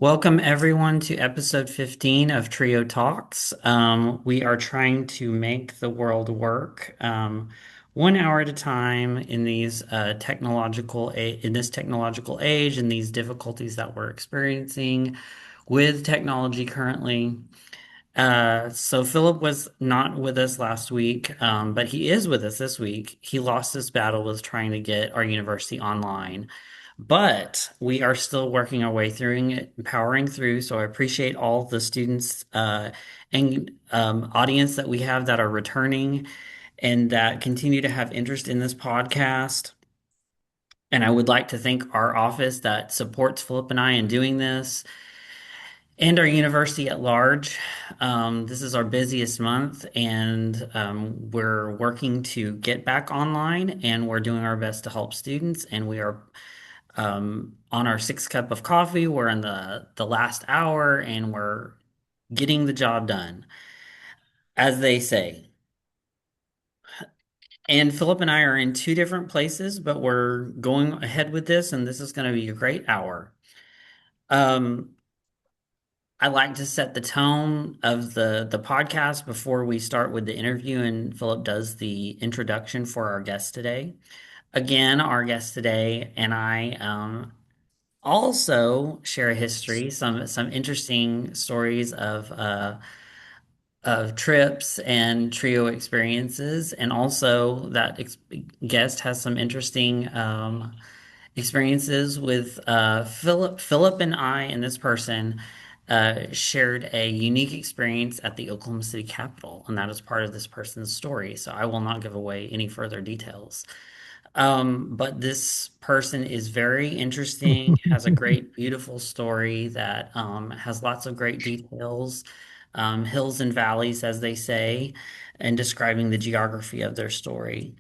Welcome everyone to episode 15 of Trio Talks. We are trying to make the world work 1 hour at a time in these in this technological age and these difficulties that we're experiencing with technology currently. So Philip was not with us last week, but he is with us this week. He lost his battle with trying to get our university online, but we are still working our way through it, powering through. So I appreciate all the students and audience that we have that are returning and that continue to have interest in this podcast. And I would like to thank our office that supports Philip and I in doing this and our university at large. This is our busiest month, and we're working to get back online, and we're doing our best to help students. And we are on our sixth cup of coffee. We're in the last hour, and we're getting the job done, as they say. And Philip and I are in two different places, but we're going ahead with this, and this is going to be a great hour. Um, I like to set the tone of the podcast before we start with the interview, and Philip does the introduction for our guest today. Again, our guest today and I also share a history, some interesting stories of trips and trio experiences, and also that guest has some interesting experiences with Philip. Philip and I and this person shared a unique experience at the Oklahoma City Capitol, and that is part of this person's story. So I will not give away any further details. But this person is very interesting, has a great, beautiful story that has lots of great details, hills and valleys, as they say, and describing the geography of their story.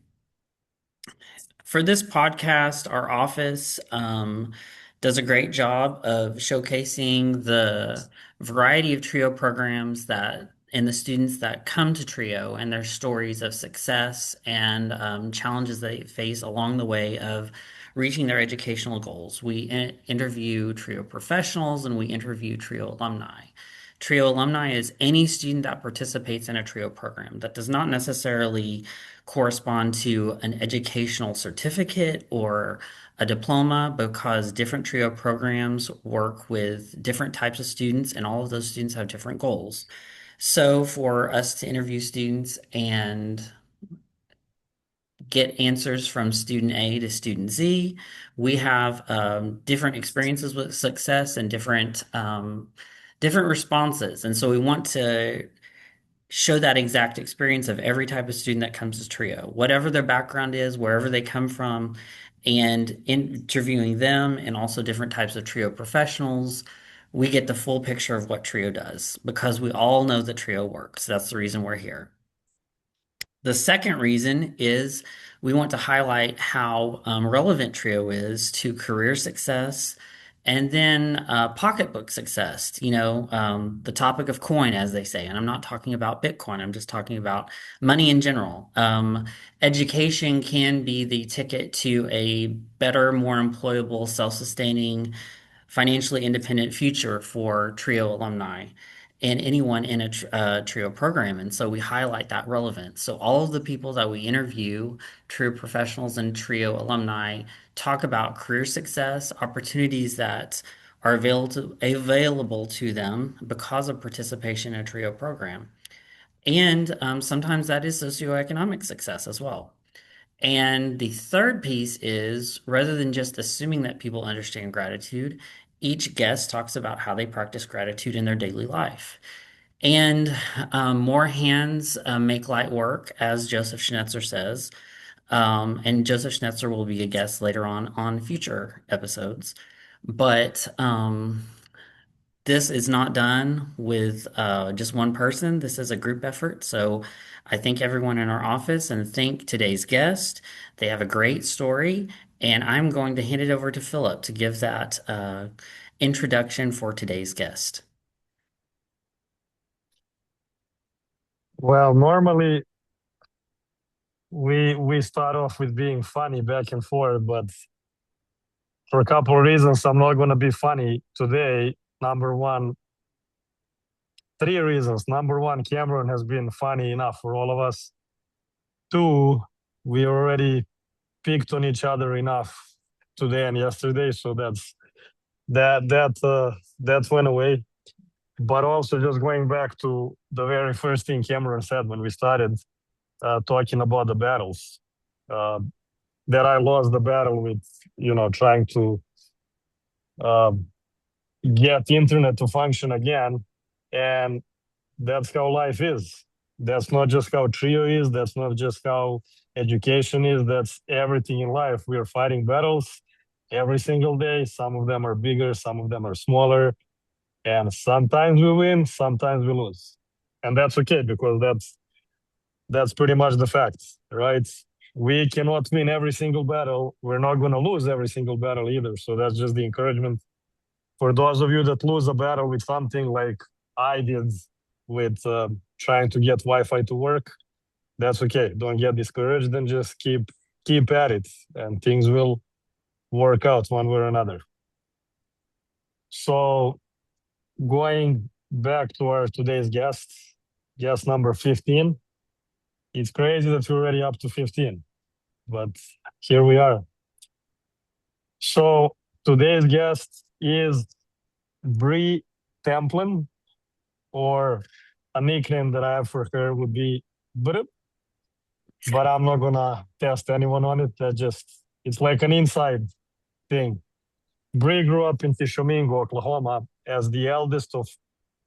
For this podcast, our office does a great job of showcasing the variety of TRIO programs that and the students that come to TRIO and their stories of success and challenges they face along the way of reaching their educational goals. We interview TRIO professionals and we interview TRIO alumni. TRIO alumni is any student that participates in a TRIO program. That does not necessarily correspond to an educational certificate or a diploma because different TRIO programs work with different types of students and all of those students have different goals. So for us to interview students and get answers from student A to student Z, we have different experiences with success and different responses. And so we want to show that exact experience of every type of student that comes to TRIO, whatever their background is, wherever they come from, and interviewing them and also different types of TRIO professionals. We get the full picture of what TRIO does because we all know that TRIO works. That's the reason we're here. The second reason is we want to highlight how relevant TRIO is to career success and then pocketbook success. The topic of coin, as they say. And I'm not talking about Bitcoin, I'm just talking about money in general. Education can be the ticket to a better, more employable, self-sustaining, financially independent future for TRIO alumni and anyone in a TRIO program. And so we highlight that relevance. So all of the people that we interview, TRIO professionals and TRIO alumni, talk about career success, opportunities that are available to them because of participation in a TRIO program. And sometimes that is socioeconomic success as well. And the third piece is rather than just assuming that people understand gratitude, each guest talks about how they practice gratitude in their daily life. And more hands make light work, as Joseph Schnetzer says. And Joseph Schnetzer will be a guest later on future episodes. But this is not done with just one person. This is a group effort. So I thank everyone in our office and thank today's guest. They have a great story, and I'm going to hand it over to Philip to give that introduction for today's guest. Well, normally we start off with being funny back and forth, but for a couple of reasons, I'm not going to be funny today. Number one, three reasons. Number one, Cameron has been funny enough for all of us. Two, we already picked on each other enough today and yesterday, so that went away. But also, just going back to the very first thing Cameron said when we started talking about the battles, uh, that I lost the battle with, trying to uh, get the internet to function again, and that's how life is. That's not just how trio is. That's not just how education is. That's everything in life. We are fighting battles every single day. Some of them are bigger, some of them are smaller, and sometimes we win, sometimes we lose, and that's okay because that's pretty much the facts, right? We cannot win every single battle. We're not going to lose every single battle either. So that's just the encouragement for those of you that lose a battle with something like I did with trying to get Wi-Fi to work. That's okay. Don't get discouraged and just keep at it, and things will work out one way or another. So going back to our today's guest number 15. It's crazy that we're already up to 15, but here we are. So today's guest is Bre Tamplen, or a nickname that I have for her would be Bre, but I'm not gonna test anyone on it. It's like an inside thing. Bre grew up in Tishomingo, Oklahoma, as the eldest of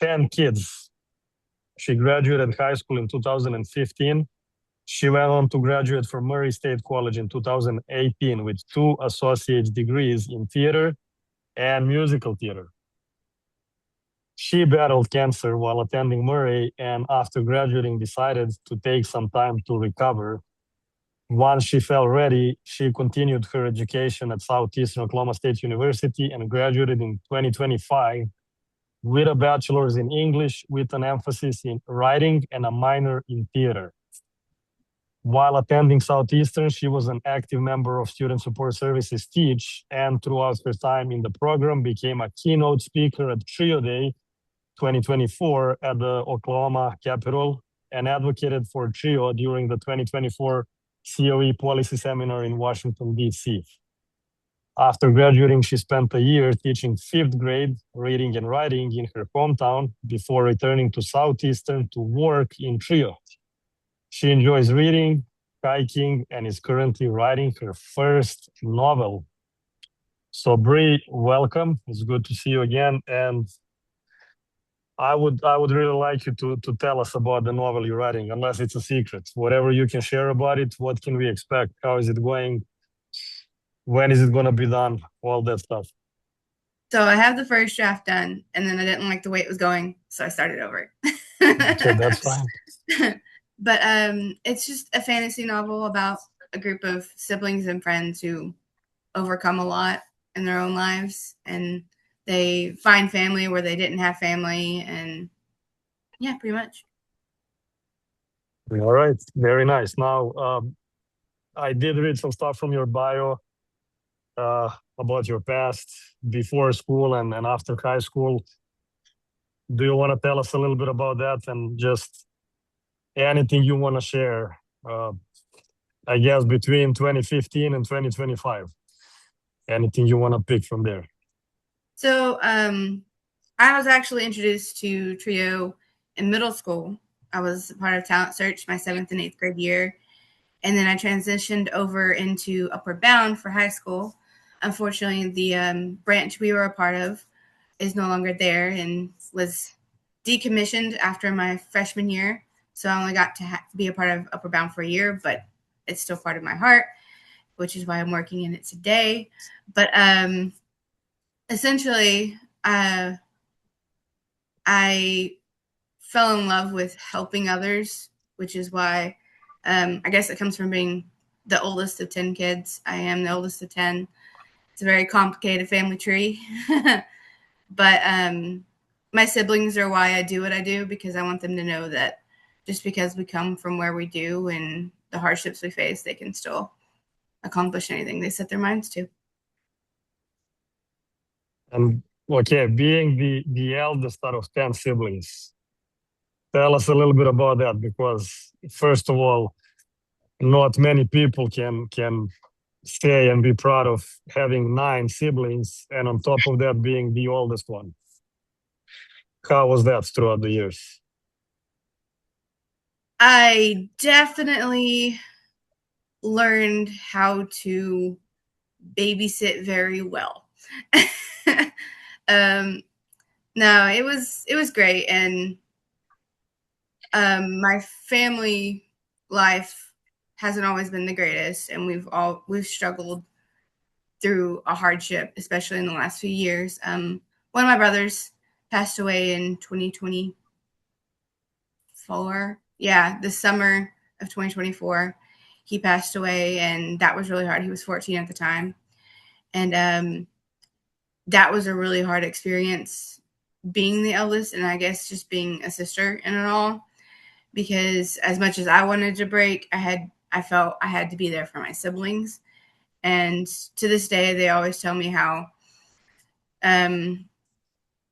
10 kids. She graduated high school in 2015. She went on to graduate from Murray State College in 2018 with two associate degrees in theater and musical theater. She battled cancer while attending Murray, and after graduating decided to take some time to recover. Once she felt ready, she continued her education at Southeastern Oklahoma State University and graduated in 2025 with a bachelor's in English with an emphasis in writing and a minor in theater. While attending Southeastern, she was an active member of Student Support Services Teach, and throughout her time in the program became a keynote speaker at Trio Day 2024 at the Oklahoma Capitol and advocated for Trio during the 2024 COE Policy Seminar in Washington, D.C. After graduating, she spent a year teaching fifth grade reading and writing in her hometown before returning to Southeastern to work in Trio. She enjoys reading, hiking, and is currently writing her first novel. So Bre, welcome. It's good to see you again. And I would really like you to tell us about the novel you're writing, unless it's a secret. Whatever you can share about it, what can we expect? How is it going? When is it gonna be done? All that stuff. So I have the first draft done, and then I didn't like the way it was going, so I started over. Okay, that's fine. But it's just a fantasy novel about a group of siblings and friends who overcome a lot in their own lives, and they find family where they didn't have family, and yeah, pretty much. All right, very nice. Now, I did read some stuff from your bio about your past before school and after high school. Do you want to tell us a little bit about that and just anything you want to share? I guess between 2015 and 2025. Anything you want to pick from there? So I was actually introduced to Trio in middle school. I was a part of Talent Search my 7th and 8th grade year. And then I transitioned over into Upward Bound for high school. Unfortunately, the branch we were a part of is no longer there and was decommissioned after my freshman year. So I only got to be a part of Upward Bound for a year, but it's still part of my heart, which is why I'm working in it today. But essentially, I fell in love with helping others, which is why I guess it comes from being the oldest of 10 kids. I am the oldest of 10. It's a very complicated family tree. But my siblings are why I do what I do, because I want them to know that just because we come from where we do and the hardships we face, they can still accomplish anything they set their minds to. And Okay, being the eldest out of 10 siblings, tell us a little bit about that, because first of all, not many people can say and be proud of having 9 siblings, and on top of that, being the oldest one. How was that throughout the years? I definitely learned how to babysit very well. No, it was great, and my family life hasn't always been the greatest, and we've struggled through a hardship, especially in the last few years. One of my brothers passed away in 2024. Yeah, the summer of 2024, he passed away, and that was really hard. He was 14 at the time, and that was a really hard experience, being the eldest, and I guess just being a sister in it all. Because as much as I wanted to break, I felt I had to be there for my siblings. And to this day, they always tell me um,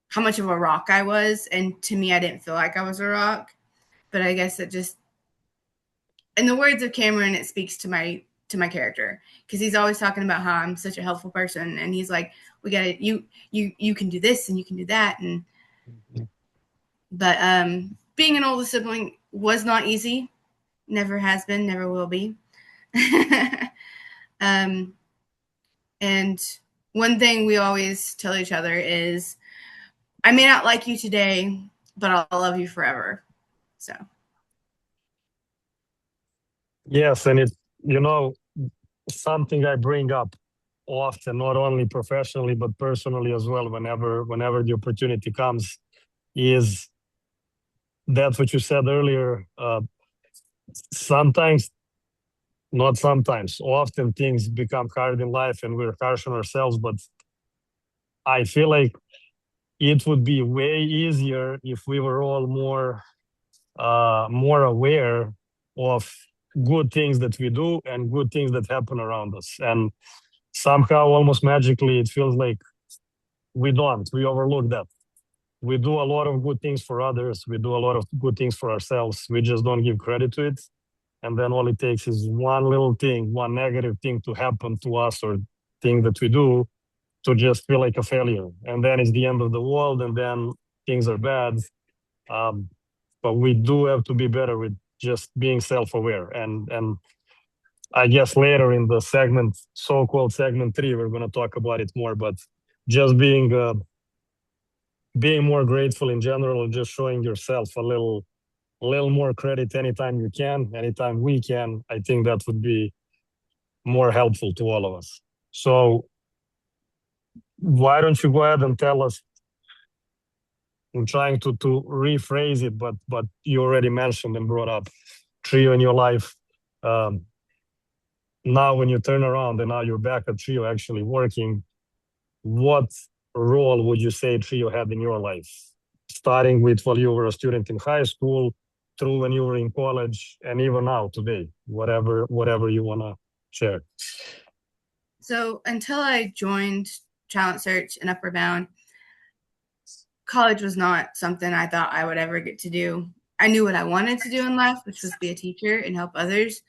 how much of a rock I was. And to me, I didn't feel like I was a rock. But I guess it just, in the words of Cameron, it speaks to my character, because he's always talking about how I'm such a helpful person, and he's like, we got to you can do this and you can do that. And but being an older sibling was not easy. Never has been, never will be. um, and one thing we always tell each other is, I may not like you today, but I'll love you forever. So. Yes, and it's, something I bring up often, not only professionally but personally as well, whenever the opportunity comes, is that's what you said earlier. Sometimes, not sometimes, often things become hard in life and we're harsh on ourselves, but I feel like it would be way easier if we were all more aware of good things that we do and good things that happen around us. And somehow, almost magically, it feels like we overlook that. We do a lot of good things for others, we do a lot of good things for ourselves, we just don't give credit to it. And then all it takes is one little thing, one negative thing to happen to us, or thing that we do, to just feel like a failure. And then it's the end of the world, and then things are bad. Um, but we do have to be better with just being self-aware. And I guess later in the segment, so-called segment 3, we're going to talk about it more. But just being more grateful in general, and just showing yourself a little more credit anytime you can, anytime we can, I think that would be more helpful to all of us. So why don't you go ahead and tell us? I'm trying to rephrase it, but you already mentioned and brought up Trio in your life. Um, Now, when you turn around and now you're back at Trio actually working, what role would you say Trio had in your life? Starting with while you were a student in high school, through when you were in college, and even now today, whatever you want to share. So until I joined Talent Search and Upward Bound, college was not something I thought I would ever get to do. I knew what I wanted to do in life, which was be a teacher and help others,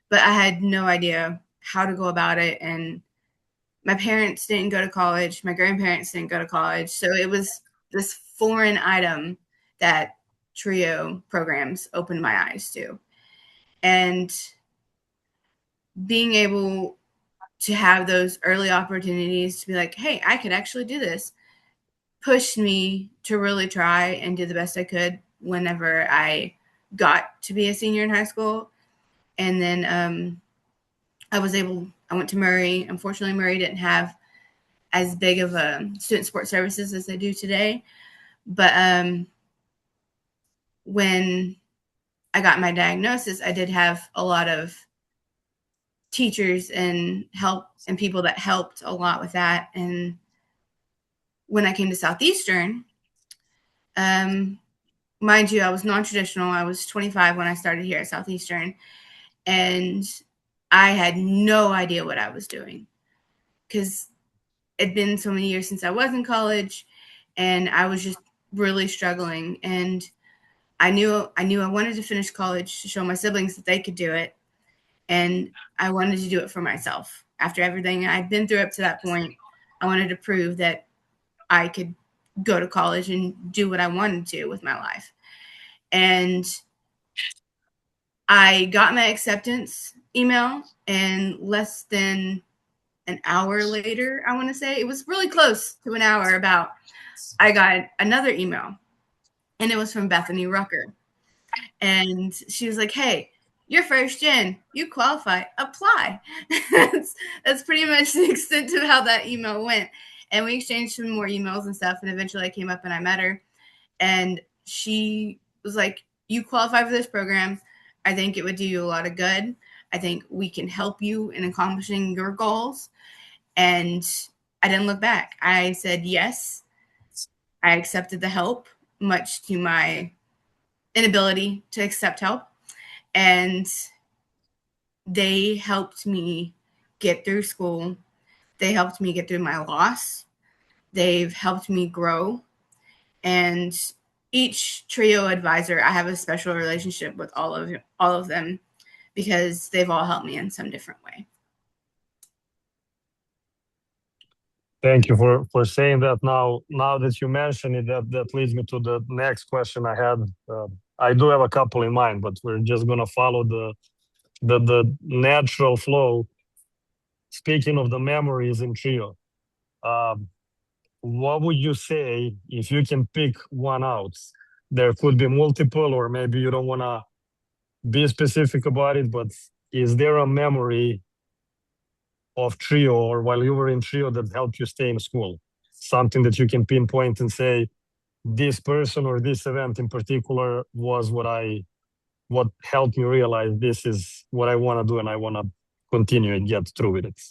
but I had no idea how to go about it. And my parents didn't go to college. My grandparents didn't go to college. So it was this foreign item that Trio programs opened my eyes to. And being able to have those early opportunities to be like, hey, I could actually do this, pushed me to really try and do the best I could whenever I got to be a senior in high school. And then I went to Murray. Unfortunately, Murray didn't have as big of a student support services as they do today. But when I got my diagnosis, I did have a lot of teachers and help and people that helped a lot with that. And when I came to Southeastern, mind you, I was non-traditional. I was 25 when I started here at Southeastern, and I had no idea what I was doing because it'd been so many years since I was in college, and I was just really struggling. And I knew I wanted to finish college to show my siblings that they could do it, and I wanted to do it for myself. After everything I'd been through up to that point, I wanted to prove that I could go to college and do what I wanted to with my life. And I got my acceptance email, and less than an hour later, I want to say, it was really close to an hour about, I got another email, and it was from Bethany Rucker. And she was like, hey, you're first gen, you qualify, apply. that's pretty much the extent of how that email went. And we exchanged some more emails and stuff, and eventually I came up and I met her, and she was like, you qualify for this program. I think it would do you a lot of good. I think we can help you in accomplishing your goals. And I didn't look back. I said yes. I accepted the help, much to my inability to accept help. And they helped me get through school. They helped me get through my loss. They've helped me grow. And each trio advisor, I have a special relationship with all of them, because they've all helped me in some different way. Thank you for saying that. Now that you mention it, that leads me to the next question I had. I do have a couple in mind, but we're just gonna follow the natural flow. Speaking of the memories in trio, what would you say if you can pick one out? There could be multiple, or maybe you don't wanna be specific about it, but is there a memory of trio or while you were in trio that helped you stay in school? Something that you can pinpoint and say, this person or this event in particular was what helped me realize this is what I want to do and I want to continue and get through with it.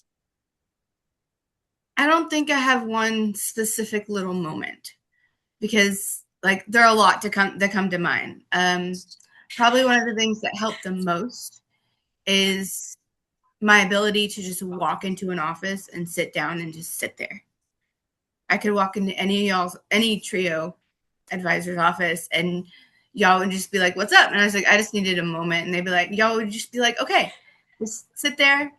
I don't think I have one specific little moment, because like there are a lot that come to mind. Probably one of the things that helped the most is my ability to just walk into an office and sit down and just sit there. I could walk into any trio advisor's office, and y'all would just be like, what's up? And I was like, I just needed a moment. And they'd be like, y'all would just be like, okay, just sit there,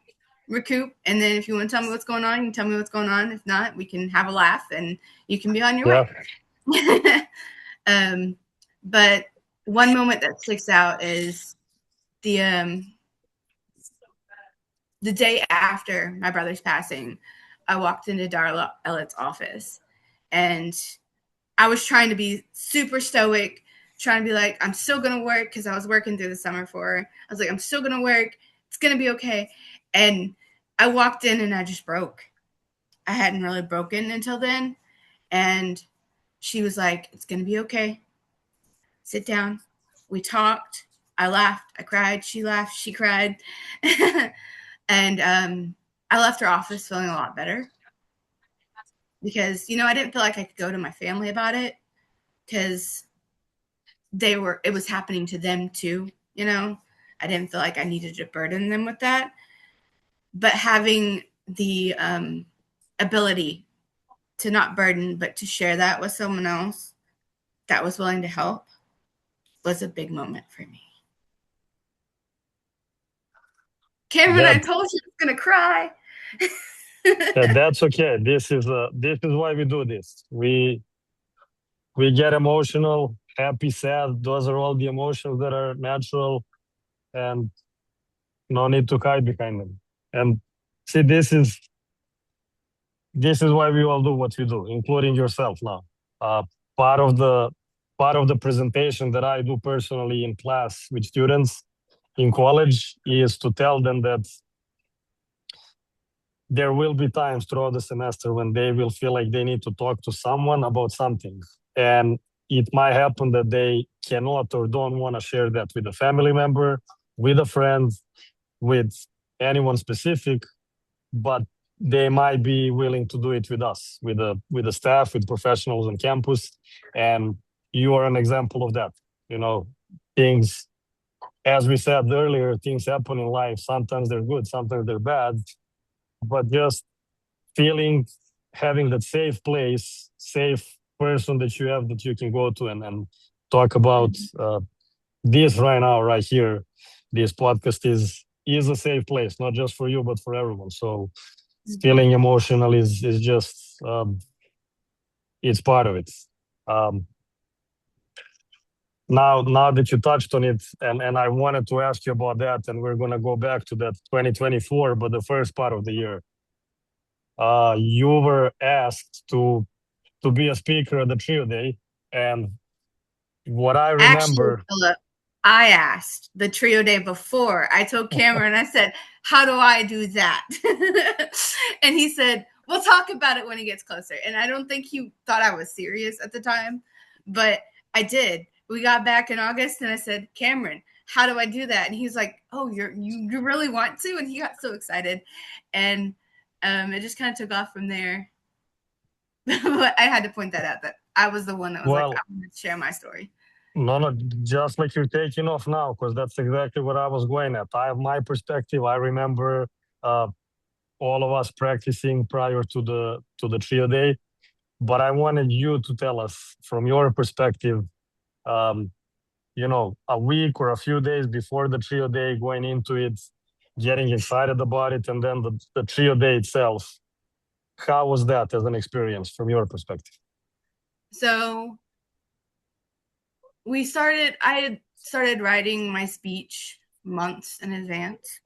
recoup. And then if you want to tell me what's going on, you can tell me what's going on. If not, we can have a laugh and you can be on your way. But one moment that sticks out is the day after my brother's passing. I walked into Darla Elliot's office, and I was trying to be super stoic, trying to be like, I'm still going to work, because I was working through the summer for her. I was like, I'm still going to work. It's going to be okay. And I walked in and I just broke. I hadn't really broken until then. And she was like, it's going to be okay. Sit down. We talked. I laughed. I cried. She laughed. She cried. And I left her office feeling a lot better, because, I didn't feel like I could go to my family about it, because it was happening to them too. I didn't feel like I needed to burden them with that. But having the ability to not burden, but to share that with someone else that was willing to help was a big moment for me. Cameron, I told you I was going to cry. That's okay. This is why we do this. We get emotional, happy, sad. Those are all the emotions that are natural, and no need to hide behind them. And see, this is why we all do what we do, including yourself now. Part of the presentation that I do personally in class with students in college is to tell them that there will be times throughout the semester when they will feel like they need to talk to someone about something. And it might happen that they cannot or don't want to share that with a family member, with a friend, with anyone specific, but they might be willing to do it with us, with the staff, with professionals on campus. And you are an example of that. Things, as we said earlier, things happen in life. Sometimes they're good, sometimes they're bad. But just having that safe place, safe person that you have that you can go to and talk about this right now, right here. This podcast is a safe place, not just for you, but for everyone. So feeling emotional is just it's part of it. Um, now that you touched on it, and I wanted to ask you about that, and we're gonna go back to that 2024, but the first part of the year, you were asked to be a speaker at the Trio Day, and what I Actually, remember, Philip, I asked the trio day before. I told Cameron, I said, how do I do that? And he said, we'll talk about it when it gets closer. And I don't think he thought I was serious at the time, but I did. We got back in August and I said, Cameron, how do I do that? And he's like, oh, you really want to? And he got so excited. And it just kind of took off from there. But I had to point that out, that I was the one that was like, well, I want to share my story. no, just like you're taking off now, because that's exactly what I was going at. I have my perspective. I remember uh, all of us practicing prior to the Trio Day, but I wanted you to tell us from your perspective. Um, a week or a few days before the Trio Day, going into it, getting excited about it, and then the Trio Day itself. How was that as an experience from your perspective? So I had started writing my speech months in advance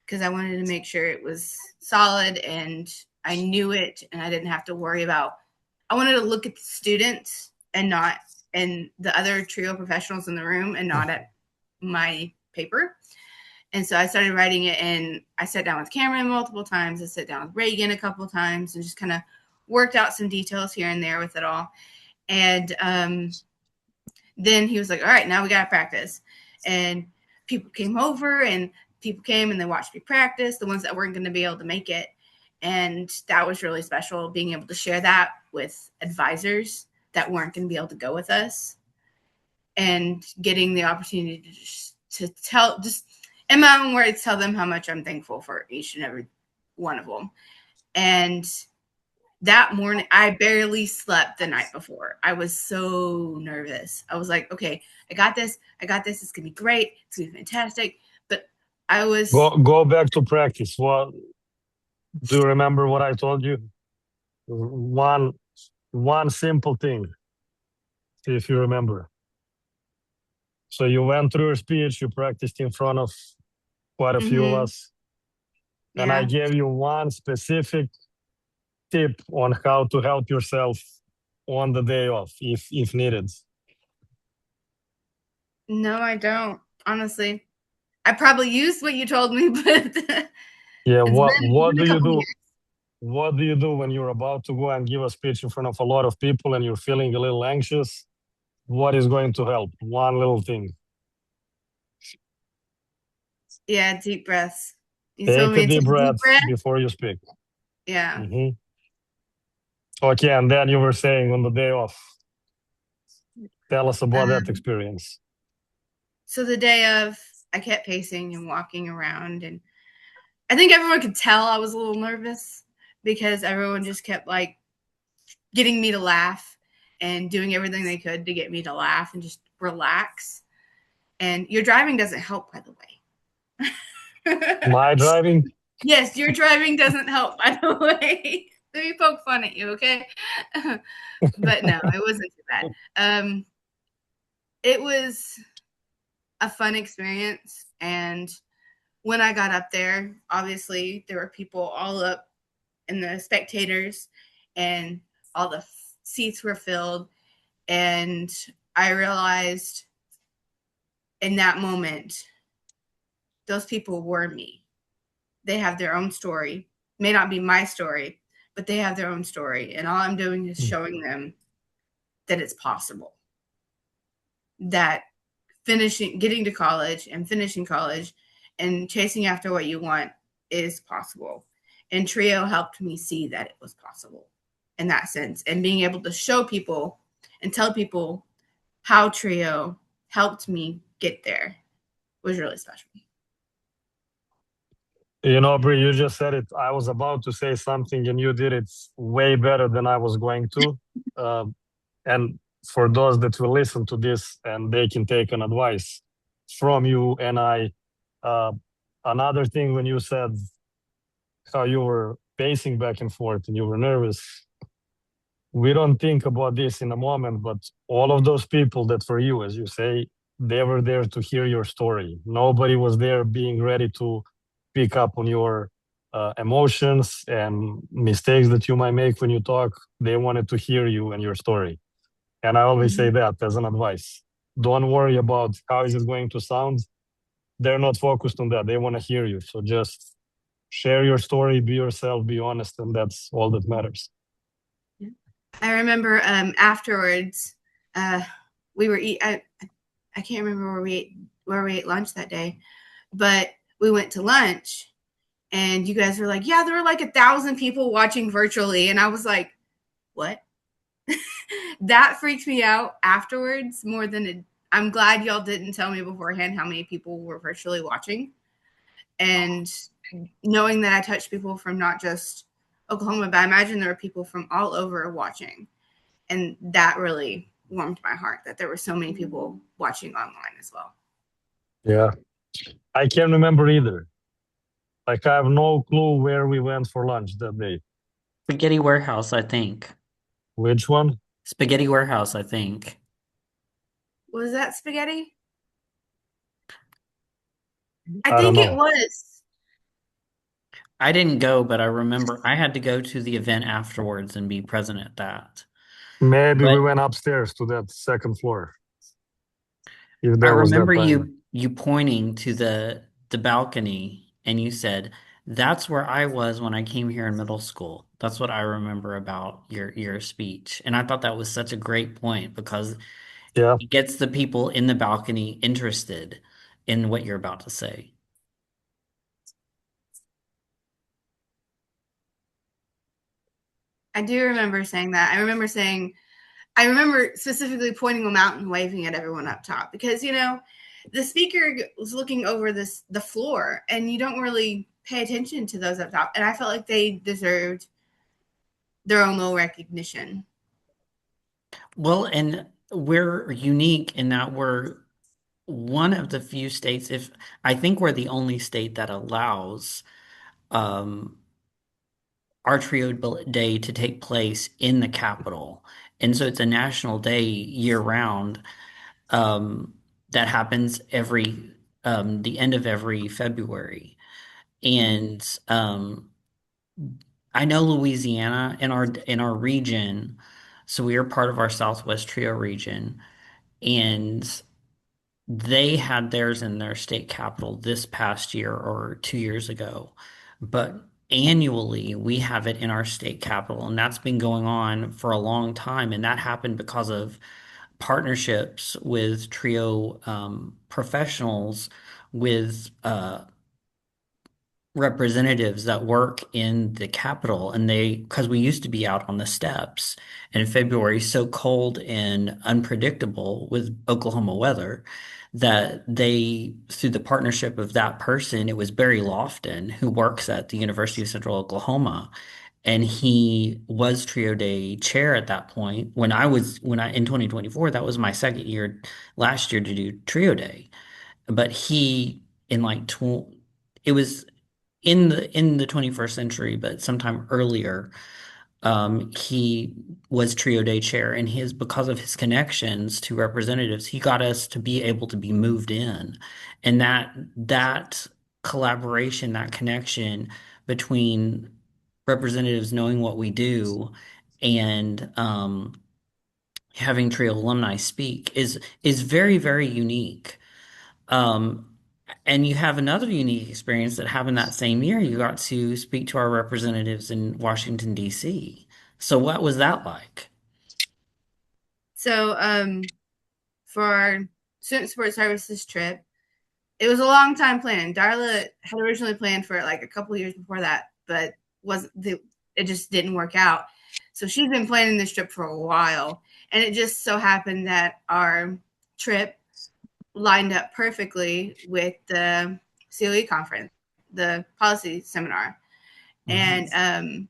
because I wanted to make sure it was solid and I knew it and I didn't have to worry about. I wanted to look at the students and not and the other trio professionals in the room and not at my paper. And so I started writing it, and I sat down with Cameron multiple times. I sat down with Reagan a couple of times and just kind of worked out some details here and there with it all. And then he was like, all right, now we got to practice. And people came over and they watched me practice, the ones that weren't going to be able to make it. And that was really special, being able to share that with advisors that weren't going to be able to go with us and getting the opportunity to tell, just in my own words, tell them how much I'm thankful for each and every one of them. And that morning, I barely slept the night before. I was so nervous. I was like, okay, I got this. It's going to be great. It's going to be fantastic. But I was... Go back to practice. What do you remember what I told you? One simple thing, if you remember. So you went through your speech, you practiced in front of quite a few of us. And I gave you one specific tip on how to help yourself on the day off, if needed. No, I don't. Honestly, I probably used what you told me, but yeah, what do you do? Years. What do you do when you're about to go and give a speech in front of a lot of people and you're feeling a little anxious? What is going to help? One little thing. Yeah, deep breaths. Take a deep breath before you speak. Yeah. Mm-hmm. Okay, and then you were saying on the day off. Tell us about that experience. So the day of, I kept pacing and walking around, and I think everyone could tell I was a little nervous because everyone just kept like getting me to laugh and doing everything they could to get me to laugh and just relax. And your driving doesn't help, by the way. My driving? Yes, your driving doesn't help, by the way. Let me poke fun at you, okay? But no, it wasn't too bad. It was a fun experience. And when I got up there, obviously there were people all up in the spectators and all the seats were filled. And I realized in that moment, those people were me. They have their own story. May not be my story, but they have their own story. And all I'm doing is showing them that it's possible. That getting to college and finishing college and chasing after what you want is possible. And Trio helped me see that it was possible in that sense. And being able to show people and tell people how Trio helped me get there was really special. You know, Bre, you just said it. I was about to say something and you did it way better than I was going to. And for those that will listen to this and they can take an advice from you and I, uh, another thing when you said how you were pacing back and forth and you were nervous, we don't think about this in a moment, but all of those people that were you, as you say, they were there to hear your story. Nobody was there being ready to pick up on your emotions and mistakes that you might make when you talk. They wanted to hear you and your story. And I always say that as an advice. Don't worry about how is it going to sound. They're not focused on that. They want to hear you. So just share your story, be yourself, be honest, and that's all that matters. I remember afterwards, we were I can't remember where we ate lunch that day, but we went to lunch, and you guys were like, "Yeah, there were like 1,000 people watching virtually," and I was like, "What?" That freaked me out afterwards more than it. I'm glad y'all didn't tell me beforehand how many people were virtually watching, and knowing that I touched people from not just Oklahoma, but I imagine there were people from all over watching. And that really warmed my heart that there were so many people watching online as well. Yeah. I can't remember either. Like, I have no clue where we went for lunch that day. Spaghetti Warehouse, I think. Which one? Spaghetti Warehouse, I think. Was that spaghetti? I don't think it know. was. I didn't go, but I remember I had to go to the event afterwards and be present at that. Maybe we But went upstairs to that second floor, if I that was that remember time. you pointing to the balcony and you said, "That's where I was when I came here in middle school." That's what I remember about your speech. And I thought that was such a great point because Yeah. it gets the people in the balcony interested in what you're about to say. I do remember saying that. I remember specifically pointing them out and waving at everyone up top because, you know, the speaker was looking over the floor and you don't really pay attention to those up top. And I felt like they deserved their own little recognition. Well, and we're unique in that we're one of the few states, if I think we're the only state that allows um, our Trio Day to take place in the capital. And so it's a national day year round um, that happens every the end of every February. And I know Louisiana in our region, so we are part of our Southwest Trio region, and they had theirs in their state capital this past year or 2 years ago. But annually, we have it in our state capital, and that's been going on for a long time. And that happened because of partnerships with Trio professionals with representatives that work in the Capitol, and they, because we used to be out on the steps, and in February, so cold and unpredictable with Oklahoma weather, that they, through the partnership of that person, it was Barry Lofton, who works at the University of Central Oklahoma, and he was Trio Day chair at that point. When I in 2024, that was my second year last year to do Trio Day, but he in like tw it was in the 21st century, but sometime earlier, he was Trio Day chair, and his because of his connections to representatives, he got us to be able to be moved in, and that collaboration, that connection between representatives knowing what we do and having Trio alumni speak is very, very unique. Um, and you have another unique experience that happened that same year. You got to speak to our representatives in Washington, D.C. So what was that like? So, for our student support services trip, it was a long time plan. Darla had originally planned for it like a couple years before that, but it just didn't work out. So she's been planning this trip for a while, and it just so happened that our trip lined up perfectly with the COE conference, the policy seminar, and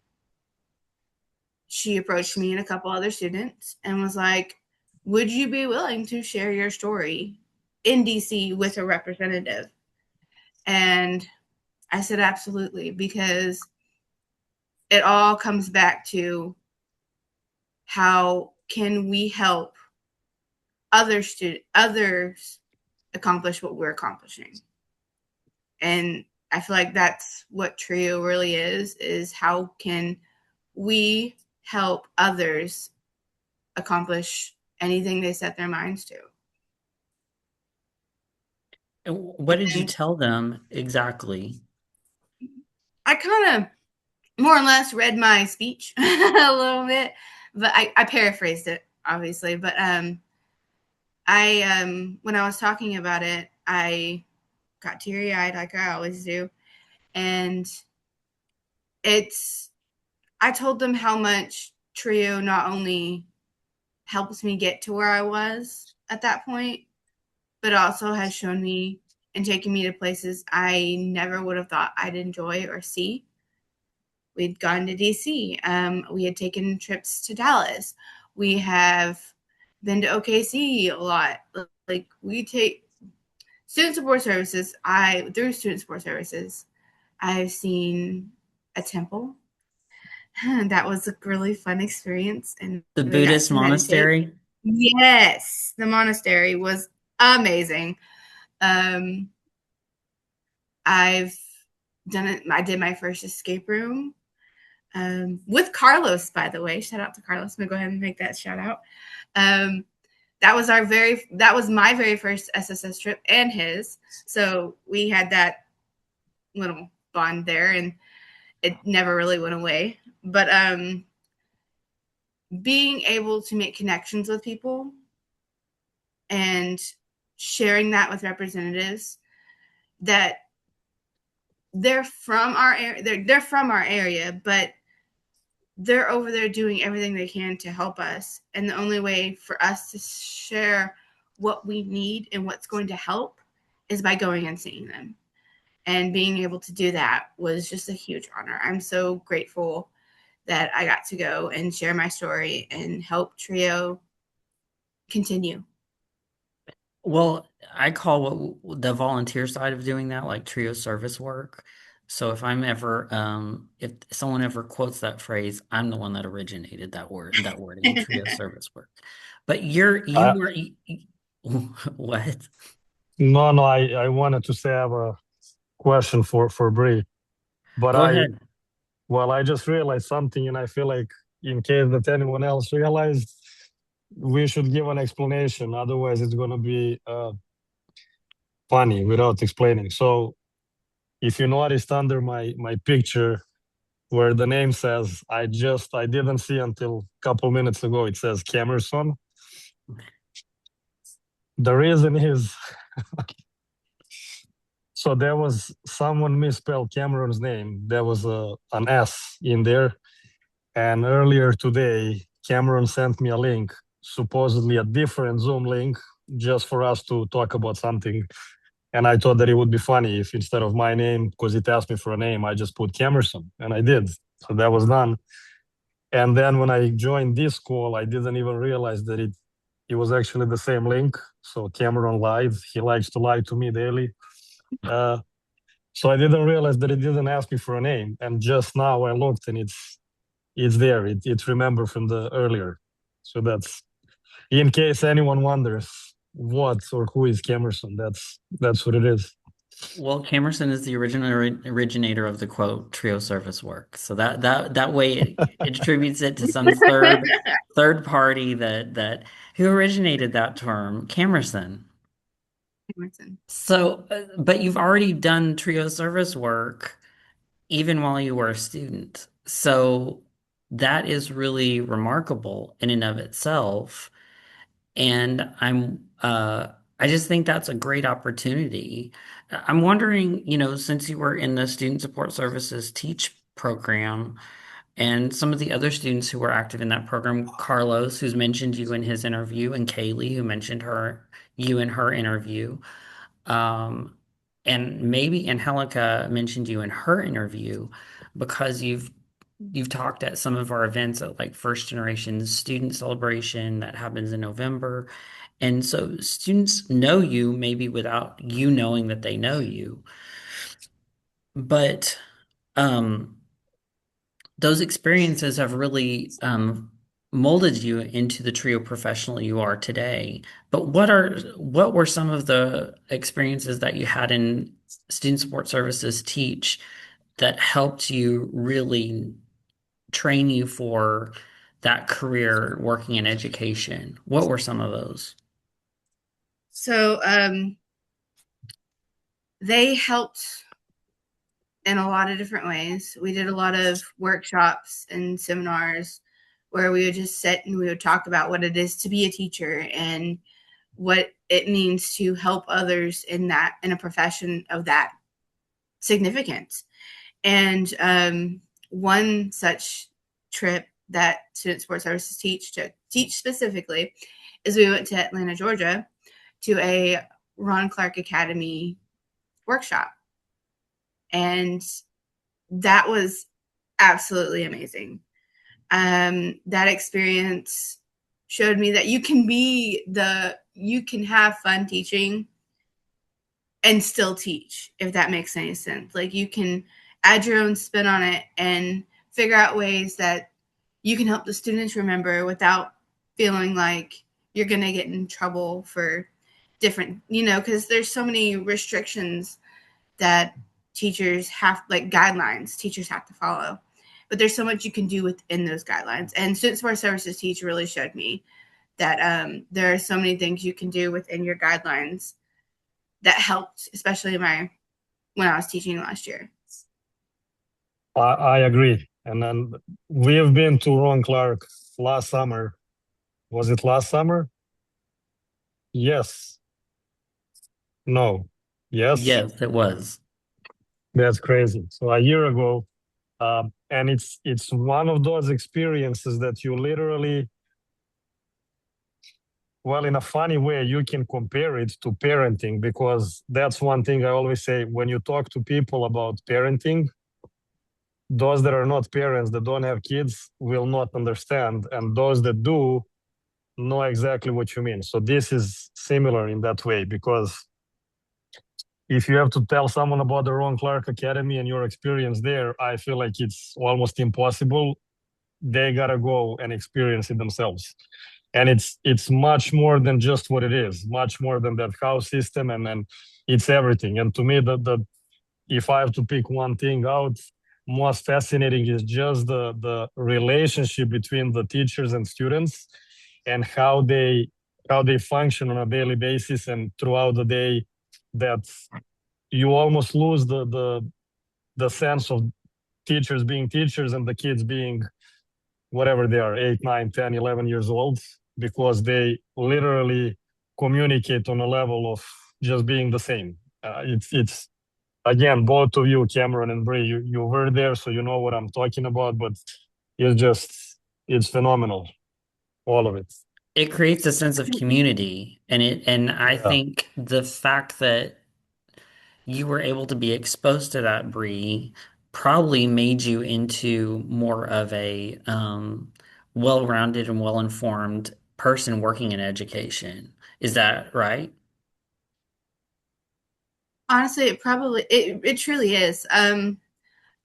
she approached me and a couple other students and was like, would you be willing to share your story in DC with a representative? And I said, absolutely, because it all comes back to how can we help others accomplish what we're accomplishing. And I feel like that's what TRIO really is how can we help others accomplish anything they set their minds to. And what did you And tell them exactly? I kind of more or less read my speech a little bit, but I paraphrased it, obviously. But I when I was talking about it, I got teary eyed like I always do, and it's I told them how much TRIO not only helps me get to where I was at that point, but also has shown me and taken me to places I never would have thought I'd enjoy or see. We'd gone to DC. We had taken trips to Dallas. We have been to OKC a lot. Like we take student support services. Through student support services, I've seen a temple. That was a really fun experience, and The we got Buddhist to meditate. monastery? Yes, the monastery was amazing. Um, I've done it. I did my first escape room with Carlos, by the way. Shout out to Carlos. I'm gonna go ahead and make that shout out. Um, that was my very first SSS trip and his. So we had that little bond there, and it never really went away. But being able to make connections with people and sharing that with representatives that they're from our area, they're from our area, but they're over there doing everything they can to help us. And the only way for us to share what we need and what's going to help is by going and seeing them. And being able to do that was just a huge honor. I'm so grateful that I got to go and share my story and help TRIO continue. Well, I call what the volunteer side of doing that like trio service work. So if someone ever quotes that phrase, I'm the one that originated that wording, trio service work. But you Uh, were what? no, no, I wanted to say I have a question for Bre, but Go ahead. I just realized something, and I feel like in case that anyone else realized, we should give an explanation. Otherwise, it's gonna be funny without explaining. So, if you noticed under my picture where the name says, I didn't see until a couple minutes ago. It says Camerson. The reason is so there was someone misspelled Cameron's name. There was an S in there. And earlier today, Cameron sent me a link, supposedly a different Zoom link, just for us to talk about something. And I thought that it would be funny if instead of my name, because it asked me for a name, I just put Camerson, and I did. So that was done. And then when I joined this call, I didn't even realize that it was actually the same link. So Cameron lied. He likes to lie to me daily. Uh, so I didn't realize that it didn't ask me for a name. And just now I looked, and it's there. It's remembered from the earlier. So that's in case anyone wonders what or who is Camerson. That's what it is. Well, Camerson is the original originator of the quote trio service work. So that way it attributes it to some third party that who originated that term, Camerson. So, but you've already done trio service work even while you were a student. So that is really remarkable in and of itself. And I just think that's a great opportunity. I'm wondering, since you were in the Student Support Services Teach program and some of the other students who were active in that program, Carlos, who's mentioned you in his interview, and Kaylee, who mentioned you in her interview, um, and maybe Angelica mentioned you in her interview because you've you've talked at some of our events at like First Generation Student Celebration that happens in November. And so students know you maybe without you knowing that they know you. But um, those experiences have really molded you into the trio professional you are today. But what were some of the experiences that you had in student support services teach that helped you really train you for that career working in education? What were some of those? So they helped in a lot of different ways. We did a lot of workshops and seminars where we would just sit and we would talk about what it is to be a teacher and what it means to help others in a profession of that significance. And one such trip that Student Support Services teach specifically is we went to Atlanta, Georgia to a Ron Clark Academy workshop. And that was absolutely amazing. That experience showed me that you can have fun teaching and still teach, if that makes any sense. Like you can add your own spin on it and figure out ways that you can help the students remember without feeling like you're going to get in trouble for different, because there's so many restrictions that teachers have, like guidelines teachers have to follow. But there's so much you can do within those guidelines. And Student Support Services Teach really showed me that there are so many things you can do within your guidelines that helped, especially when I was teaching last year. I agree. And then we have been to Ron Clark last summer. Was it last summer? Yes. No. Yes. Yes, it was. That's crazy. So a year ago, and it's one of those experiences that you literally, well, in a funny way, you can compare it to parenting, because that's one thing I always say when you talk to people about parenting. Those that are not parents, that don't have kids, will not understand, and those that do know exactly what you mean. So this is similar in that way, because if you have to tell someone about the Ron Clark Academy and your experience there, I feel like it's almost impossible. They gotta go and experience it themselves. And it's much more than just what it is, much more than that house system, and then it's everything. And to me, the if I have to pick one thing out, most fascinating is just the relationship between the teachers and students, and how they function on a daily basis and throughout the day, that you almost lose the sense of teachers being teachers and the kids being whatever they are, 8, 9, 10, 11 years old, because they literally communicate on a level of just being the same. It's again, both of you, Cameron and Bre, you were there, so you know what I'm talking about. But it's phenomenal, all of it. It creates a sense of community, and I Yeah. think the fact that you were able to be exposed to that, Bree, probably made you into more of a well-rounded and well-informed person working in education. Is that right? Honestly, it truly is. I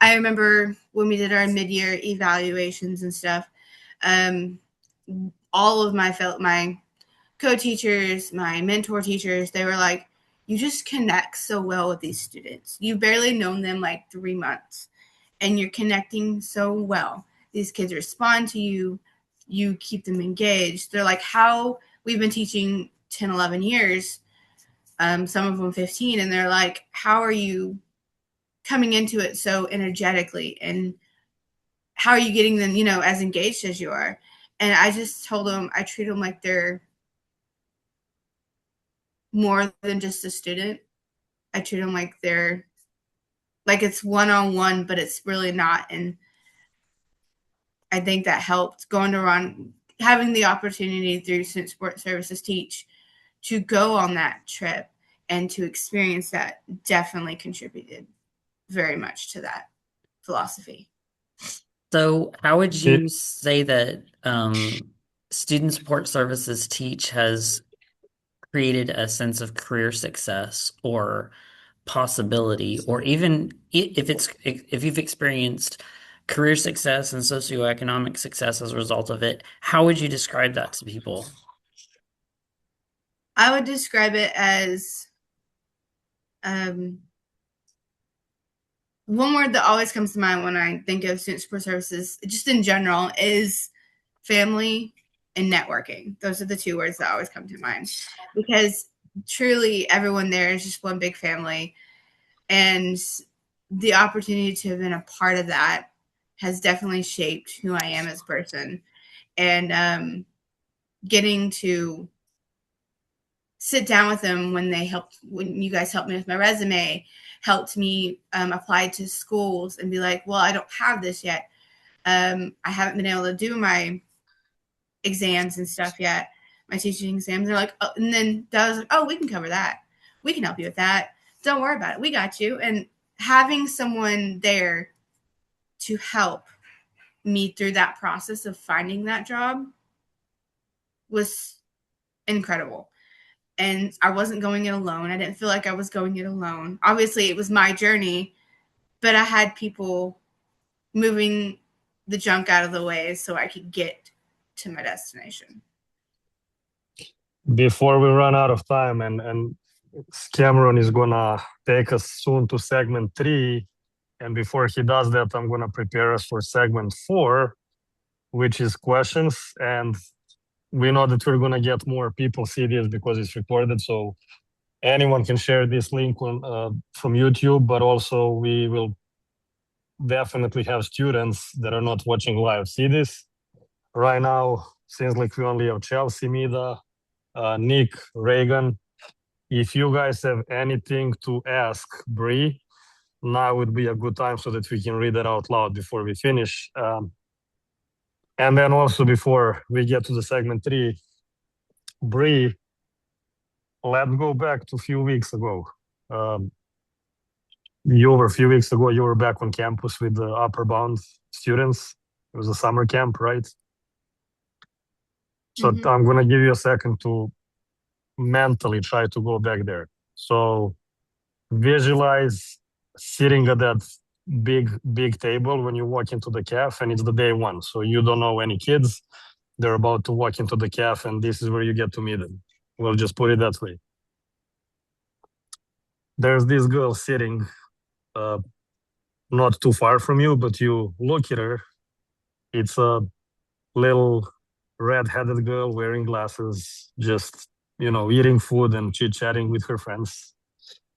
remember when we did our mid-year evaluations and stuff. Um, all of my co-teachers, my mentor teachers, they were like, "You just connect so well with these students. You've barely known them like 3 months, and you're connecting so well. These kids respond to you. You keep them engaged." They're like, "How we've been teaching 10, 11 years." Some of them 15, and they're like, "How are you coming into it so energetically, and how are you getting them, as engaged as you are?" And I just told them I treat them like they're more than just a student. I treat them like it's one-on-one, but it's really not. And I think that helped going to Ron, having the opportunity through Student Support Services Teach to go on that trip and to experience that definitely contributed very much to that philosophy. So, how would It, you say that student support services teach has created a sense of career success or possibility, or even if you've experienced career success and socioeconomic success as a result of it, how would you describe that to people? I would describe it as um, one word that always comes to mind when I think of student support services, just in general, is family and networking. Those are the two words that always come to mind because truly everyone there is just one big family. And the opportunity to have been a part of that has definitely shaped who I am as a person. And getting to sit down with them when you guys helped me with my resume, helped me apply to schools and be like, well, I don't have this yet. I haven't been able to do my exams and stuff yet, my teaching exams. They're like, oh, and then that was like, oh, we can cover that. We can help you with that. Don't worry about it. We got you. And having someone there to help me through that process of finding that job was incredible. And I wasn't going it alone. I didn't feel like I was going it alone. Obviously, it was my journey, but I had people moving the junk out of the way so I could get to my destination. before we run out of time, and Cameron is gonna take us soon to segment 3, and before he does that, I'm gonna prepare us for segment 4, which is questions. And we know that we're gonna get more people see this because it's recorded, so anyone can share this link from YouTube, but also we will definitely have students that are not watching live see this. Right now, seems like we only have Chelsea, Mida, Nick, Reagan. If you guys have anything to ask Bre, now would be a good time so that we can read it out loud before we finish. And then also before we get to the segment 3, Bre, let's go back to a few weeks ago. You were a few weeks ago, you were back on campus with the Upper Bound students. It was a summer camp, right? So I'm going to give you a second to mentally try to go back there. So visualize sitting at that big table when you walk into the cafe, and it's the day one. So you don't know any kids. They're about to walk into the cafe, and this is where you get to meet them. We'll just put it that way. There's this girl sitting not too far from you, but you look at her. It's a little red-headed girl wearing glasses, just, eating food and chit-chatting with her friends.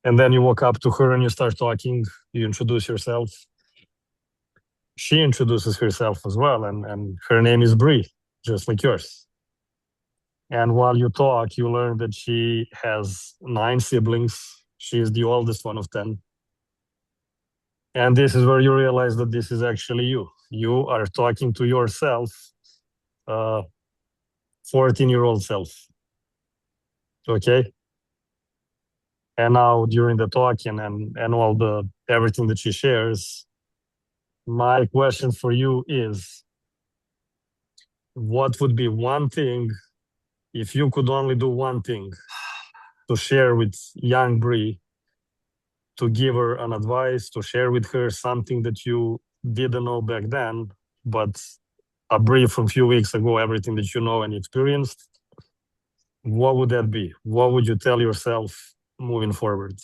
And then you walk up to her and you start talking. You introduce yourself. She introduces herself as well, and her name is Bre, just like yours. And while you talk, you learn that she has 9 siblings. She is the oldest one of 10. And this is where you realize that this is actually you. You are talking to yourself, 14-year-old self. Okay? And now during the talking and all the everything that she shares, my question for you is, what would be one thing, if you could only do one thing to share with young Bre, to give her an advice, to share with her something that you didn't know back then, but a Bre from a few weeks ago, everything that you know and experienced, what would that be? What would you tell yourself moving forward?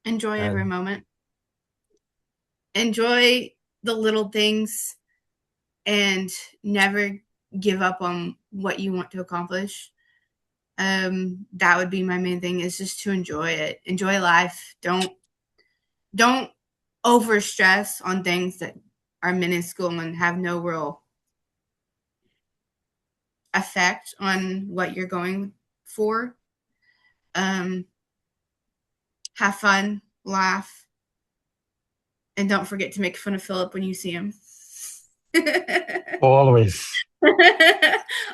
Enjoy every moment. Enjoy the little things and never give up on what you want to accomplish. That would be my main thing, is just to enjoy it. Enjoy life. Don't over stress on things that are minuscule and have no real effect on what you're going for. Have fun, laugh, and don't forget to make fun of Philip when you see him. Always.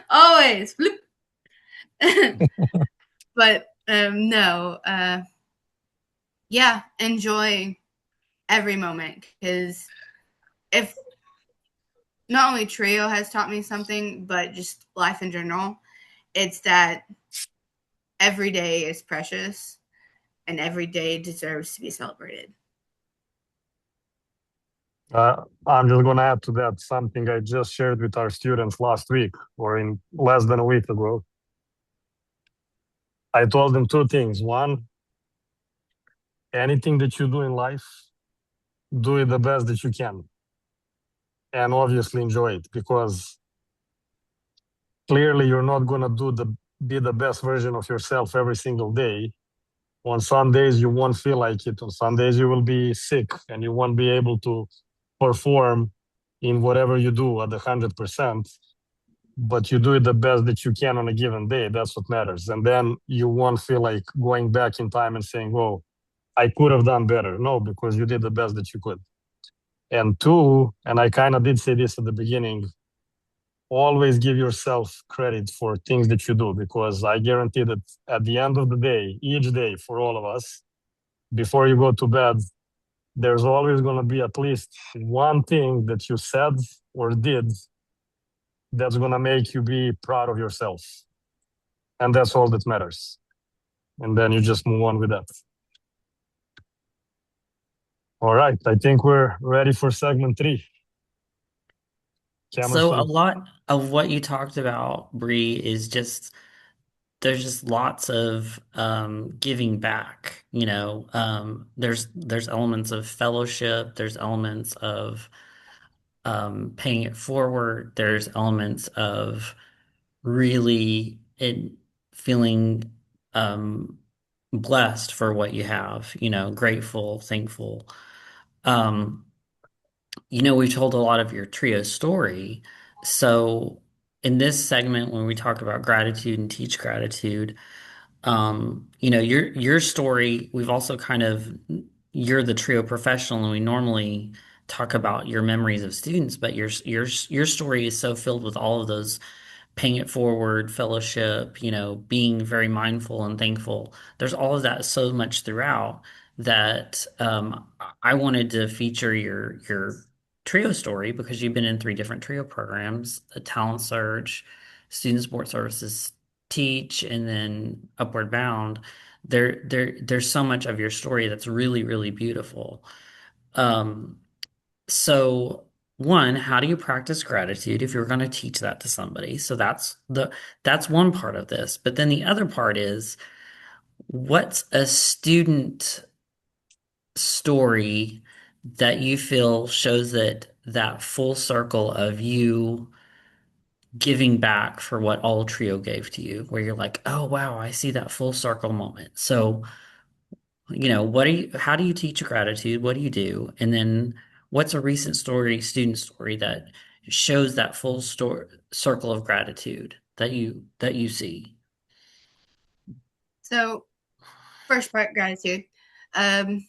Always. But no, yeah, enjoy every moment, because if not only trio has taught me something, but just life in general, it's that every day is precious and every day deserves to be celebrated. I'm just going to add to that something I just shared with our students last week or in less than a week ago. I told them two things. One, anything that you do in life, do it the best that you can. And obviously enjoy it, because clearly you're not going to be the best version of yourself every single day. On some days you won't feel like it. On some days you will be sick and you won't be able to perform in whatever you do at 100%. But you do it the best that you can on a given day. That's what matters. And then you won't feel like going back in time and saying, "Oh, I could have done better." No, because you did the best that you could. And two, and I kind of did say this at the beginning, always give yourself credit for things that you do, because I guarantee that at the end of the day, each day for all of us, before you go to bed, there's always going to be at least one thing that you said or did that's going to make you be proud of yourself. And that's all that matters. And then you just move on with that. All right, I think we're ready for segment 3. So a Camerson. lot of what you talked about, Bree, is just there's just lots of giving back. There's elements of fellowship, there's elements of paying it forward, there's elements of really feeling blessed for what you have, grateful, thankful. Um, we told a lot of your trio story. So in this segment, when we talk about gratitude and teach gratitude, your story, we've also you're the trio professional, and we normally talk about your memories of students, but your story is so filled with all of those paying it forward, fellowship, being very mindful and thankful. There's all of that so much throughout that I wanted to feature your trio story because you've been in 3 different trio programs, a talent surge, student support services teach, and then upward bound. There's so much of your story that's really, really beautiful. Um, so one, how do you practice gratitude if you're going to teach that to somebody? So that's one part of this. But then the other part is what's a student story that you feel shows that full circle of you giving back for what all trio gave to you, where you're like, oh wow, I see that full circle moment. So how do you teach gratitude? What do you do? And then what's a recent student story that shows that full circle of gratitude that you see? So, first part, gratitude. Um,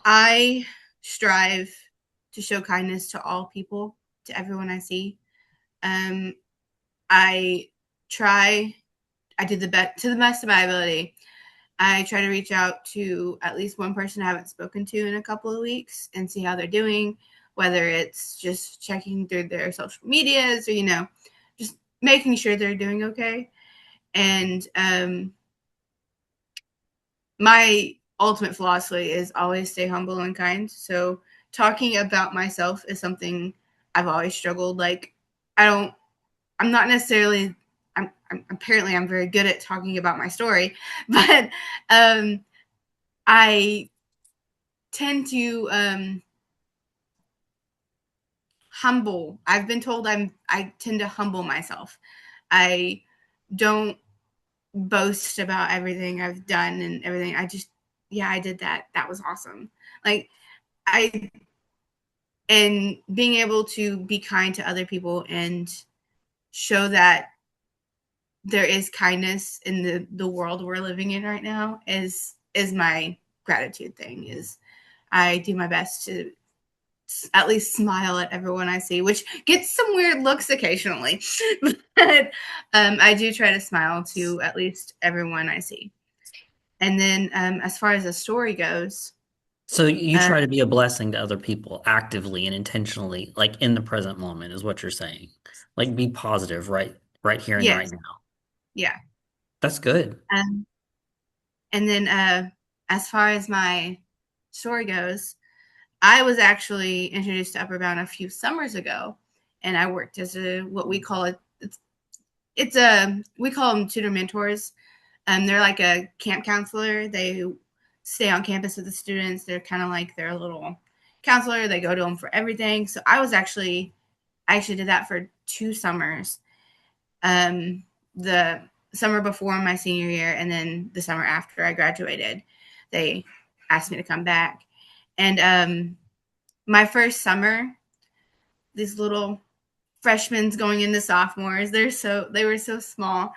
I strive to show kindness to all people, to everyone I see. Um, I try, I do the best to the best of my ability. I try to reach out to at least one person I haven't spoken to in a couple of weeks and see how they're doing, whether it's just checking through their social medias or, just making sure they're doing okay. And my ultimate philosophy is always stay humble and kind. So talking about myself is something I've always struggled. Like, I'm not necessarily, apparently I'm very good at talking about my story, but I tend to humble. I've been told I tend to humble myself. I don't boast about everything I've done and everything. I did that. That was awesome. Like, and being able to be kind to other people and show that there is kindness in the world we're living in right now is my gratitude thing. Is I do my best to at least smile at everyone I see, which gets some weird looks occasionally. But I do try to smile to at least everyone I see. And then as far as the story goes, So you Uh, try to be a blessing to other people actively and intentionally, like in the present moment, is what you're saying. Like be positive, right here and right yes, now. yeah. That's good. Um, and then as far as my story goes, I was actually introduced to Upper Bound a few summers ago, and I worked as a what we call it. It's a we call them tutor mentors. They're like a camp counselor. They stay on campus with the students. They're kind of like their little counselor. They go to them for everything. So I actually did that for 2 summers. The summer before my senior year, and then the summer after I graduated, they asked me to come back. And my first summer, these little freshmen going into sophomores, they were so small.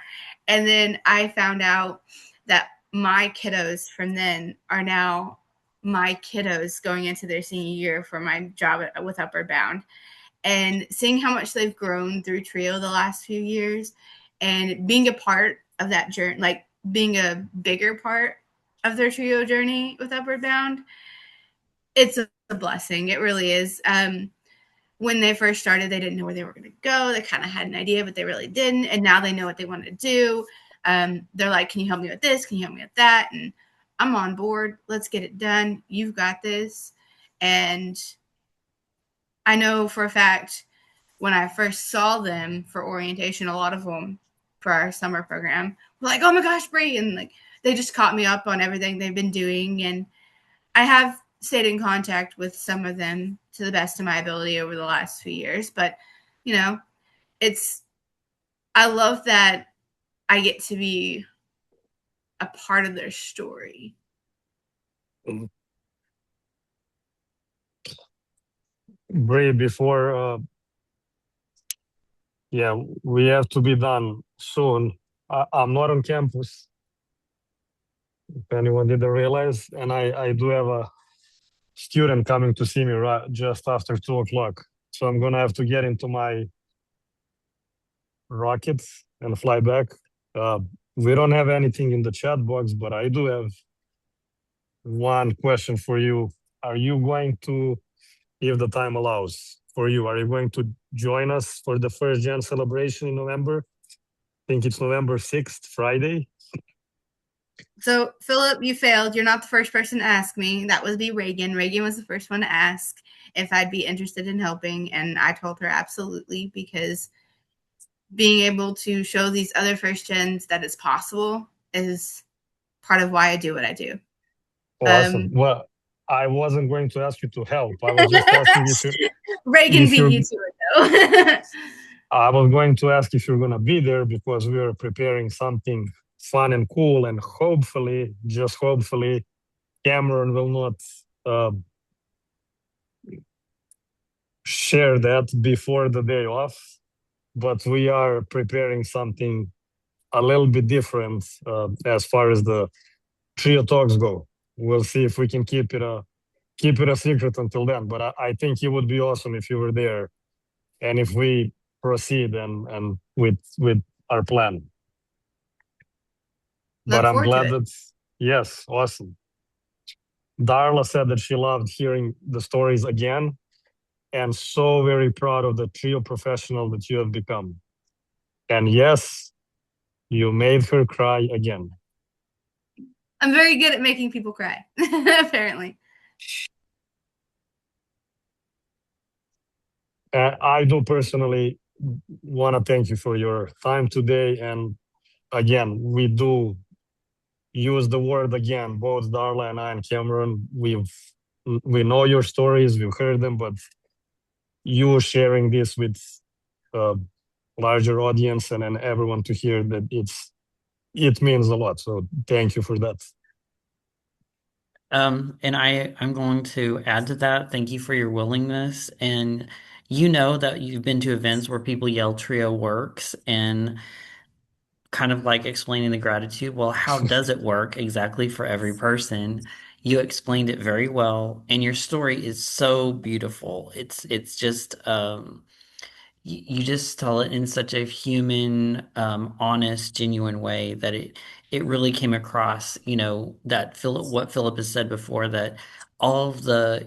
And then I found out that my kiddos from then are now my kiddos going into their senior year for my job with Upward Bound. And seeing how much they've grown through Trio the last few years and being a part of that journey, like being a bigger part of their Trio journey with Upward Bound, it's a blessing. It really is. When they first started, they didn't know where they were going to go. They kind of had an idea, but they really didn't. And now they know what they want to do. They're like, can you help me with this? Can you help me with that? And I'm on board. Let's get it done. You've got this. And I know for a fact when I first saw them for orientation, a lot of them for our summer program were like, oh my gosh, Bre. And like, they just caught me up on everything they've been doing. And I have stayed in contact with some of them to the best of my ability over the last few years. But, you know, it's, I love that I get to be a part of their story. Bre, before, yeah, we have to be done soon. I'm not on campus, if anyone didn't realize, and I do have a student coming to see me right just after 2 o'clock. So I'm gonna have to get into my rocket and fly back. Uh, we don't have anything in the chat box, but I do have one question for you. Are you going to, if the time allows for you, are you going to join us for the first gen celebration in November? I think it's November 6th, Friday. So, Philip, you failed. You're not the first person to ask me. That would be Reagan. Reagan was the first one to ask if I'd be interested in helping. And I told her absolutely, because being able to show these other first gens that it's possible is part of why I do what I do. Awesome. Well, I wasn't going to ask you to help. I was just asking if you Reagan if beat you're you to it, though. I was going to ask if you're gonna be there because we are preparing something fun and cool, and hopefully, just hopefully, Cameron will not uh, share that before the day off. But we are preparing something a little bit different as far as the trio talks go. We'll see if we can keep it a secret until then. But I think it would be awesome if you were there, and if we proceed and with our plan. But Look I'm forward to glad it. that, yes, awesome. Darla said that she loved hearing the stories again, and so very proud of the trio professional that you have become. And yes, you made her cry again. I'm very good at making people cry, apparently. I do personally want to thank you for your time today. And again, we do use the word again, both Darla and I and Cameron. We know your stories, we've heard them, but you sharing this with a larger audience and everyone to hear that it means a lot. So thank you for that. And I'm going to add to that. Thank you for your willingness. And you know that you've been to events where people yell trio works and kind of like explaining the gratitude. Well, how does it work exactly for every person? You explained it very well, and your story is so beautiful. It's just you just tell it in such a human, honest, genuine way that it really came across, that what Philip has said before, that all of the,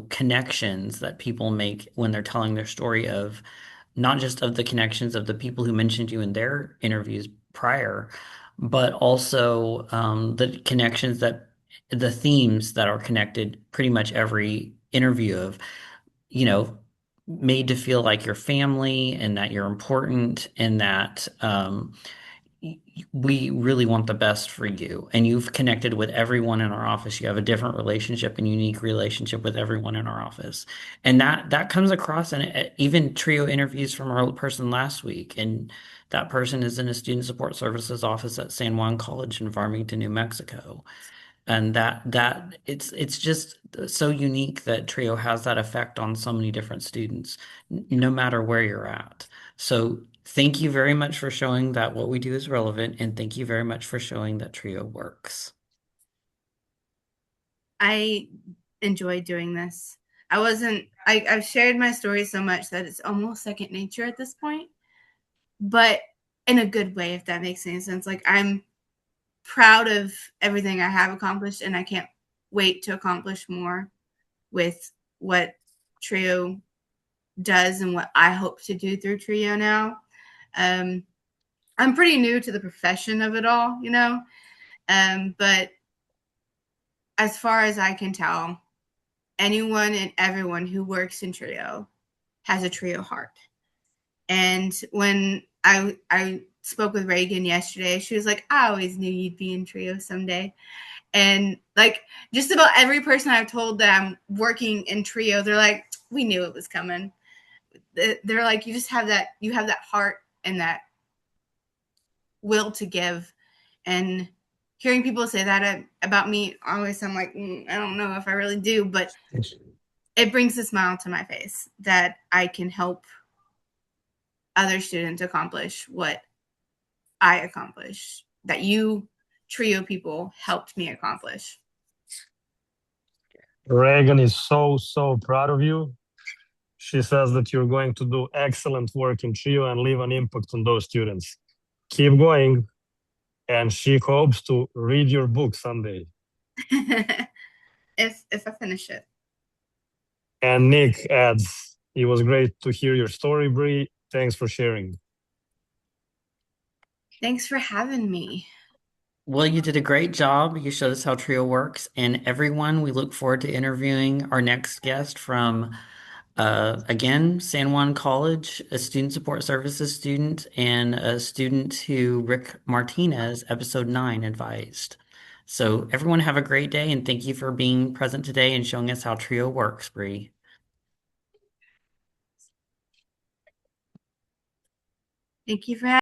connections that people make when they're telling their story of not just of the connections of the people who mentioned you in their interviews prior, but also the connections that the themes that are connected pretty much every interview of, you know, made to feel like your family and that you're important and that we really want the best for you. And you've connected with everyone in our office. You have a different relationship and unique relationship with everyone in our office. And that comes across in even trio interviews from our person last week. And that person is in a student support services office at San Juan College in Farmington, New Mexico. And that it's just so unique that Trio has that effect on so many different students, no matter where you're at. So thank you very much for showing that what we do is relevant, and thank you very much for showing that Trio works. I enjoy doing this. I've shared my story so much that it's almost second nature at this point, but in a good way, if that makes any sense. Like, I'm proud of everything I have accomplished, and I can't wait to accomplish more with what Trio does and what I hope to do through Trio now. I'm pretty new to the profession of it all, but as far as I can tell, anyone and everyone who works in Trio has a Trio heart. And when I spoke with Reagan yesterday, she was like, I always knew you'd be in Trio someday. And like, just about every person I've told that I'm working in Trio, they're like, we knew it was coming. They're like, you have that heart and that will to give. And hearing people say that about me, always I'm like, I don't know if I really do, but it brings a smile to my face that I can help other students accomplish what I accomplished, that you Trio people helped me accomplish. Reagan is so, so proud of you. She says that you're going to do excellent work in Trio and leave an impact on those students. Keep going, and she hopes to read your book someday. if I finish it. And Nick adds, it was great to hear your story, Bre. Thanks for sharing. Thanks for having me. Well, you did a great job. You showed us how Trio works. And everyone, we look forward to interviewing our next guest from, again, San Juan College, a student support services student, and a student who Rick Martinez, episode 9, advised. So, everyone, have a great day. And thank you for being present today and showing us how Trio works, Bre. Thank you for having me.